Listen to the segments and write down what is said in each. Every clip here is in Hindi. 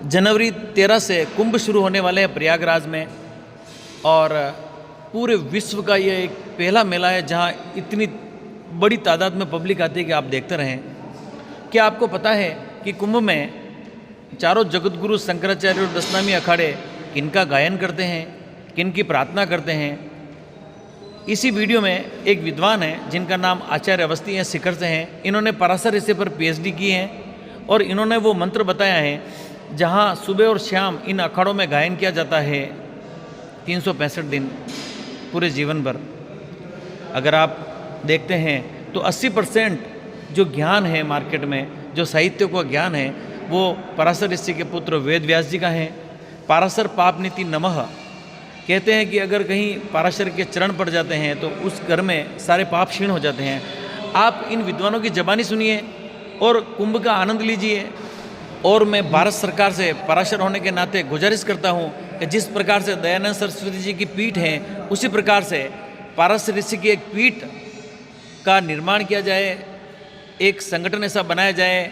जनवरी 13 से कुंभ शुरू होने वाले हैं प्रयागराज में। और पूरे विश्व का ये एक पहला मेला है जहाँ इतनी बड़ी तादाद में पब्लिक आती है कि आप देखते रहें। क्या आपको पता है कि कुंभ में चारों जगतगुरु शंकराचार्य और दशनामी अखाड़े किनका गायन करते हैं, किनकी प्रार्थना करते हैं? इसी वीडियो में एक विद्वान है जिनका नाम आचार्य अवस्थी हैं, शिखर से हैं। इन्होंने पराशर ऋषि पर पीएचडी की है और इन्होंने वो मंत्र बताया है जहाँ सुबह और शाम इन अखाड़ों में गायन किया जाता है 365 दिन पूरे जीवन भर। अगर आप देखते हैं तो 80% जो ज्ञान है मार्केट में, जो साहित्य का ज्ञान है, वो पराशर ऋषि के पुत्र वेद व्यास जी का है। पराशर पाप नीति नमः कहते हैं कि अगर कहीं पराशर के चरण पड़ जाते हैं तो उस घर में सारे पाप क्षीण हो जाते हैं। आप इन विद्वानों की जबानी सुनिए और कुंभ का आनंद लीजिए। और मैं भारत सरकार से पराशर होने के नाते गुजारिश करता हूँ कि जिस प्रकार से दयानंद सरस्वती जी की पीठ है, उसी प्रकार से पराशर ऋषि की एक पीठ का निर्माण किया जाए, एक संगठन ऐसा बनाया जाए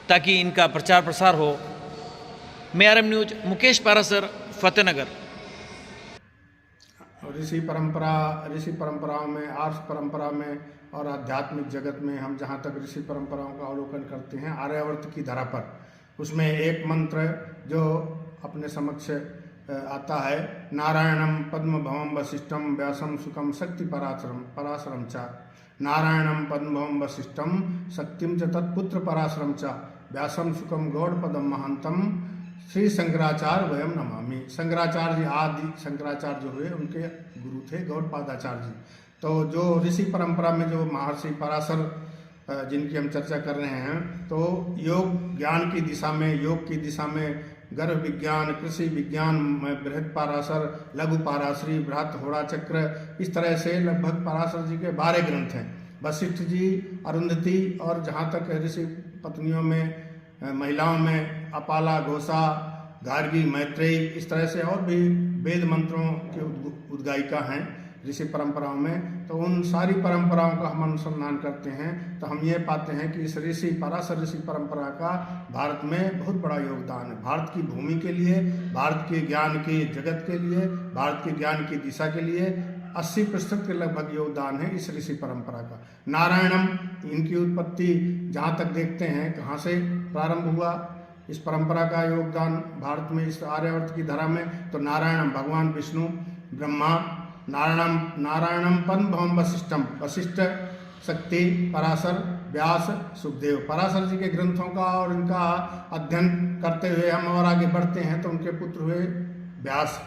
ताकि इनका प्रचार प्रसार हो। मेआरएम न्यूज, मुकेश पारासर, फतेहनगर। ऋषि परंपराओं में, आर्ष परंपरा में और आध्यात्मिक जगत में हम जहाँ तक ऋषि परंपराओं का अवलोकन करते हैं आर्यावर्त की धरा पर, उसमें एक मंत्र जो अपने समक्ष आता है, नारायणम पद्म भवम वशिष्ठम व्यासम सुखम शक्ति पराशरम च। नारायणम पद्म भवम वशिष्ठम शक्तिम च तत्पुत्र पराशरम च व्यासम सुखम गौड़ पदम महांतम श्री शंकराचार्य वयम नमामि। शंकराचार्य जी, आदि शंकराचार्य जो हुए उनके गुरु थे गौड़पादाचार्य जी। तो जो ऋषि परंपरा में जो महर्षि पराशर जिनकी हम चर्चा कर रहे हैं, तो योग ज्ञान की दिशा में, योग की दिशा में गर्भ विज्ञान, कृषि विज्ञान में बृहद पाराशर, लघु पाराशरी, बृहत होड़ा चक्र, इस तरह से लगभग पराशर जी के 12 ग्रंथ हैं। वशिष्ठ जी, अरुंधति और जहाँ तक ऋषि पत्नियों में, महिलाओं में अपाला, घोषा, गार्गी, मैत्रेयी, इस तरह से और भी वेद मंत्रों के उद्गायिका हैं ऋषि परंपराओं में। तो उन सारी परंपराओं का हम अनुसंधान करते हैं तो हम ये पाते हैं कि इस पराशर ऋषि परंपरा का भारत में बहुत बड़ा योगदान है। भारत की भूमि के लिए, भारत के ज्ञान के जगत के लिए, भारत के ज्ञान की दिशा के लिए 80% के लगभग योगदान है इस ऋषि परंपरा का। नारायणम, इनकी उत्पत्ति जहाँ तक देखते हैं कहाँ से प्रारंभ हुआ इस परंपरा का योगदान भारत में, इस आर्यावर्त की धरा में, तो नारायणम भगवान विष्णु, ब्रह्मा, नारायणम पद्म भवम वशिष्ठम, वशिष्ठ, शक्ति, पराशर, व्यास, सुखदेव। पराशर जी के ग्रंथों का और इनका अध्ययन करते हुए हम और आगे बढ़ते हैं तो उनके पुत्र हुए व्यास।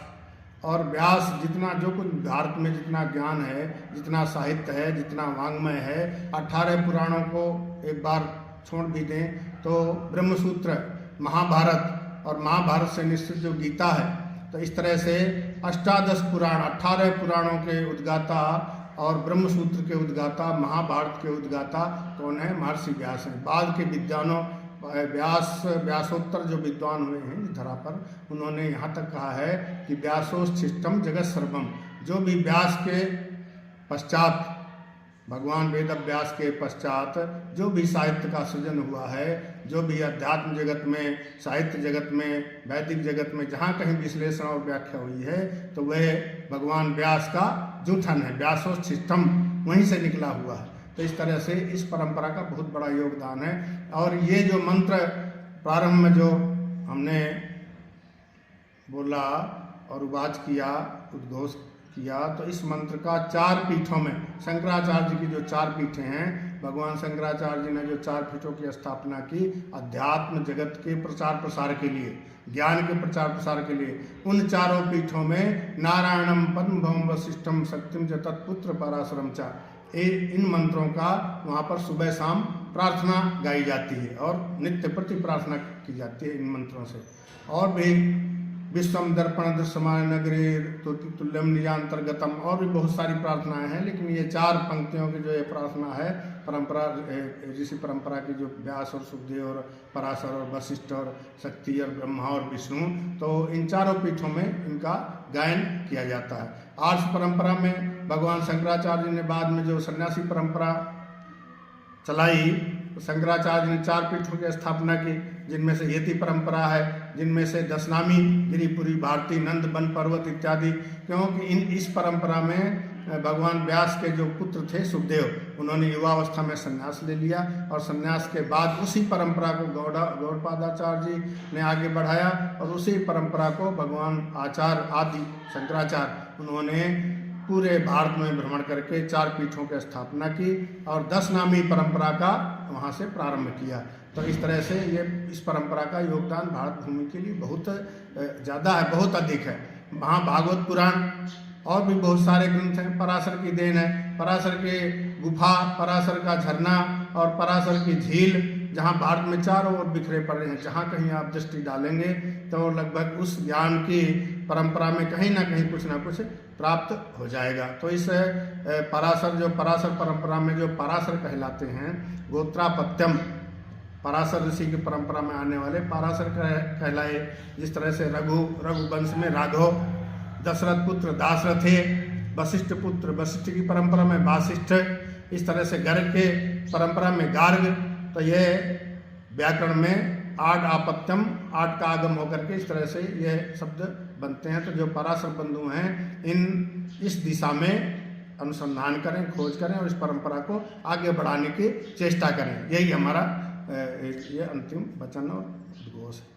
और व्यास जितना, जो कुछ भारत में जितना ज्ञान है, जितना साहित्य है, जितना वाङ्मय है, 18 पुराणों को एक बार छोड़ भी दें तो ब्रह्मसूत्र, महाभारत और महाभारत से निश्चित जो गीता है, तो इस तरह से 18 पुराण, 18 पुराणों के उद्गाता और ब्रह्मसूत्र के उद्गाता, महाभारत के उद्गाता कौन है? महर्षि व्यास हैं। बाद के विद्वानों, व्यासोत्तर जो विद्वान हुए हैं इस धरा पर, उन्होंने यहाँ तक कहा है कि व्यासोच्छिष्टम जगत सर्वम। जो भी व्यास के पश्चात, भगवान वेद व्यास के पश्चात जो भी साहित्य का सृजन हुआ है, जो भी अध्यात्म जगत में, साहित्य जगत में, वैदिक जगत में जहाँ कहीं विश्लेषण और व्याख्या हुई है तो वह भगवान व्यास का जूठन है, व्यासोच्छिष्टम वहीं से निकला हुआ है। तो इस तरह से इस परंपरा का बहुत बड़ा योगदान है। और ये जो मंत्र प्रारंभ में जो हमने बोला और उवाच किया, उद्घोष किया, तो इस मंत्र का 4 पीठों में, शंकराचार्य जी की जो 4 पीठें हैं, भगवान शंकराचार्य जी ने जो 4 पीठों की स्थापना की अध्यात्म जगत के प्रचार प्रसार के लिए, ज्ञान के प्रचार प्रसार के लिए, उन 4 पीठों में नारायणम पद्म भवम वशिष्ठम शक्तिम च तत्पुत्र पराशरम च, इन मंत्रों का वहाँ पर सुबह शाम प्रार्थना गाई जाती है और नित्य प्रति प्रार्थना की जाती है इन मंत्रों से। और भी विश्वम दर्पण दृश्यमान नगरी तुल्यम निजांतर्गतम, और भी बहुत सारी प्रार्थनाएं हैं, लेकिन ये 4 पंक्तियों की जो ये प्रार्थना है परंपरा, ऋषि परंपरा की, जो व्यास और सुखदेव और पराशर और वशिष्ठ और शक्ति और ब्रह्मा और विष्णु, तो इन 4 पीठों में इनका गायन किया जाता है। आर्ष परंपरा में भगवान शंकराचार्य ने बाद में जो सन्यासी परंपरा चलाई शंकराचार्य ने 4 पीठों की स्थापना की, जिनमें से यति परंपरा है, जिनमें से दशनामी, गिरिपुरी, भारती, नंद, बन पर्वत इत्यादि। क्योंकि इस परंपरा में भगवान व्यास के जो पुत्र थे सुखदेव, उन्होंने युवावस्था में संन्यास ले लिया और संन्यास के बाद उसी परंपरा को गौड़पादाचार्य जी ने आगे बढ़ाया और उसी परंपरा को भगवान आचार्य आदि शंकराचार्य उन्होंने पूरे भारत में भ्रमण करके 4 पीठों की स्थापना की और 10 नामी परंपरा का वहाँ से प्रारंभ किया। तो इस तरह से इस परंपरा का योगदान भारत भूमि के लिए बहुत ज़्यादा है, बहुत अधिक है। वहाँ भागवत पुराण और भी बहुत सारे ग्रंथ हैं, पराशर की देन है, पराशर के गुफा, पराशर का झरना और पराशर की झील, जहाँ भारत में चारों ओर बिखरे पड़े हैं। जहाँ कहीं आप दृष्टि डालेंगे तो लगभग उस ज्ञान की परंपरा में कहीं ना कहीं कुछ ना कुछ प्राप्त हो जाएगा। तो इस पराशर परंपरा में जो पराशर कहलाते हैं, गोत्रापत्यम पराशर ऋषि की परंपरा में आने वाले पराशर कहलाए। जिस तरह से रघुवंश में राघव, दशरथ पुत्र दाशरथे, वशिष्ठ पुत्र वशिष्ठ की परंपरा में वासिष्ठ, इस तरह से गर्ग के परंपरा में गार्ग। तो ये व्याकरण में 8 आपत्यम, 8 का आगम होकर के इस तरह से ये शब्द बनते हैं। तो जो पराशर बंधु हैं इस दिशा में अनुसंधान करें, खोज करें और इस परंपरा को आगे बढ़ाने की चेष्टा करें। यही हमारा ये अंतिम वचन और उद्घोष है।